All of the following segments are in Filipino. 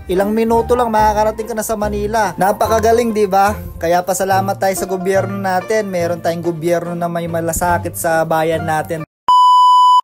Ilang minuto lang makakarating ka na sa Manila. Napakagaling, di ba? Kaya pasalamat tayo sa gobyerno natin. Meron tayong gobyerno na may malasakit sa bayan natin.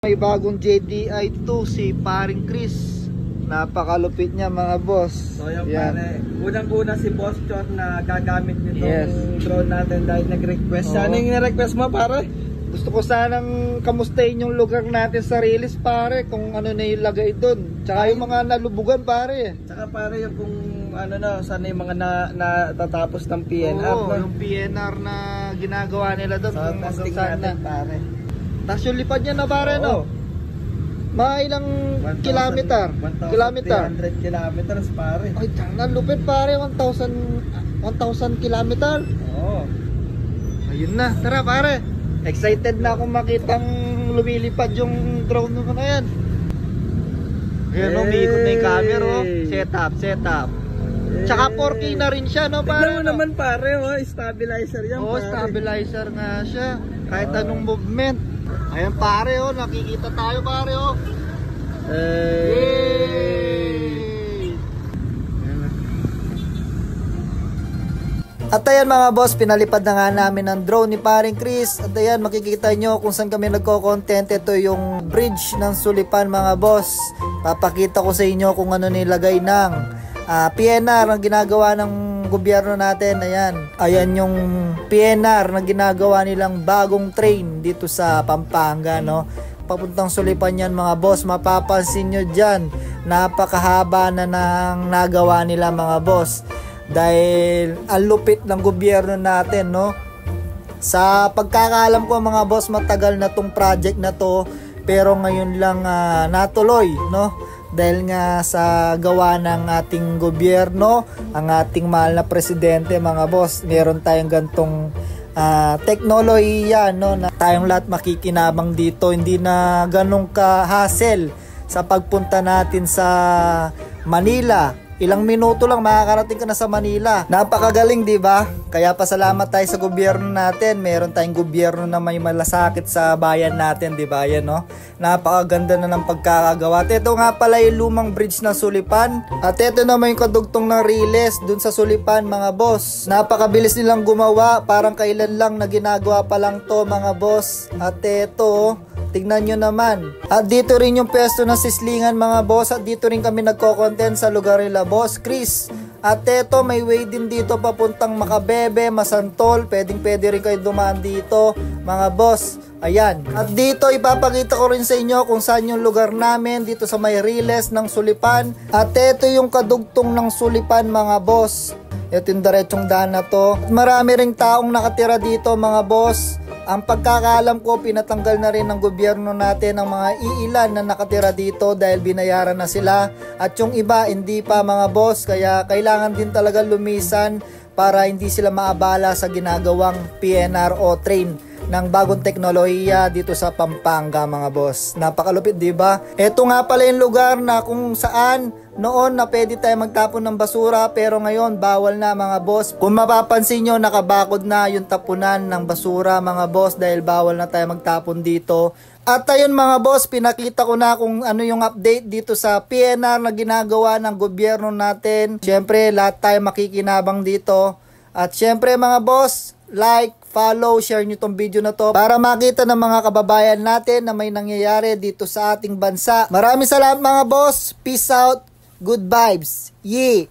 May bagong JDI 2 si Paring Chris. Napakalupit niya mga boss. So yung pare, unang-una si Boss Chor na gagamit nitong drone natin dahil nag-request. Sana yung na-request mo pare? Gusto ko sanang kamustahin yung lugar natin sa release pare, kung ano na yung lagay doon. Tsaka yung mga nalubugan pare. Tsaka pare yung kung ano na, sana yung mga natatapos ng PNR. Oo, yung PNR na ginagawa nila doon. So testing natin pare. Tapos yung lipad niya na pare no? Mga ilang kilometer? 1,300 kilometers pare. Ay, tangan lupit pare, 1,000 kilometer. Oo. Ayun na, tara pare. Excited na akong makitang lumilipad yung drone mo na yan. Ayan o, umiikot na yung camera o. Setup. Tsaka 4K na rin siya no pare. Tignan mo naman pare, stabilizer yan pare. Stabilizer nga siya. Kahit anong movement. Ayan pare o, nakikita tayo pare o. Yay! At ayan mga boss, pinalipad na nga namin ang drone ni Paring Chris. At ayan, makikita nyo kung saan kami nagko-content. Ito yung bridge ng Sulipan mga boss. Papakita ko sa inyo kung ano nilagay ng PNR ang ginagawa ng gobyerno natin. Ayan yung PNR na ginagawa nilang bagong train dito sa Pampanga, no? Papuntang Sulipan yan mga boss. Mapapansin nyo dyan, napakahaba na nang nagawa nila mga boss. Dahil ang lupit ng gobyerno natin, no? Sa pagkakaalam ko mga boss, matagal na tong project na to, pero ngayon lang natuloy, no? Dahil nga sa gawa ng ating gobyerno, ang ating mahal na presidente mga boss, meron tayong gantong teknolohiya, no? Na tayong lahat makikinabang dito, hindi na ganong ka-hassle sa pagpunta natin sa Manila. Ilang minuto lang makakarating ka na sa Manila. Napakagaling, di ba? Kaya pasalamat tayo sa gobyerno natin. Meron tayong gobyerno na may malasakit sa bayan natin, di ba? Yan, no? Napakaganda na ng pagkakagawa. At ito nga pala yung lumang bridge ng Sulipan. At ito naman yung kadugtong ng Riles dun sa Sulipan, mga boss. Napakabilis nilang gumawa. Parang kailan lang na ginagawa pa lang to, mga boss. At ito, tignan nyo naman. At dito rin yung pwesto ng Sislingan mga boss. At dito rin kami nagko-content sa lugar nila Boss Chris. At eto, may way din dito papuntang Makabebe, Masantol. Pwede rin kayo dumaan dito mga boss. Ayan. At dito ipapakita ko rin sa inyo kung saan yung lugar namin dito sa may Riles ng Sulipan. At eto yung kadugtong ng Sulipan mga boss. Ito yung diretsong daan na to. Marami ring taong nakatira dito mga boss. Ang pagkakaalam ko, pinatanggal na rin ng gobyerno natin ang mga iilan na nakatira dito dahil binayaran na sila. At yung iba, hindi pa mga boss. Kaya kailangan din talaga lumisan para hindi sila maabala sa ginagawang PNR o train ng bagong teknolohiya dito sa Pampanga mga boss. Napakalupit, di ba? Ito nga pala yung lugar na kung saan noon na pwede tayo magtapon ng basura, pero ngayon bawal na mga boss. Kung mapapansin nyo, nakabakod na yung tapunan ng basura mga boss dahil bawal na tayo magtapon dito. At ayun mga boss, pinakita ko na kung ano yung update dito sa PNR na ginagawa ng gobyerno natin. Syempre lahat tayo makikinabang dito. At syempre mga boss, like, follow, share nyo tong video na to para makita ng mga kababayan natin na may nangyayari dito sa ating bansa. Maraming salamat mga boss. Peace out. Good vibes. Yeah.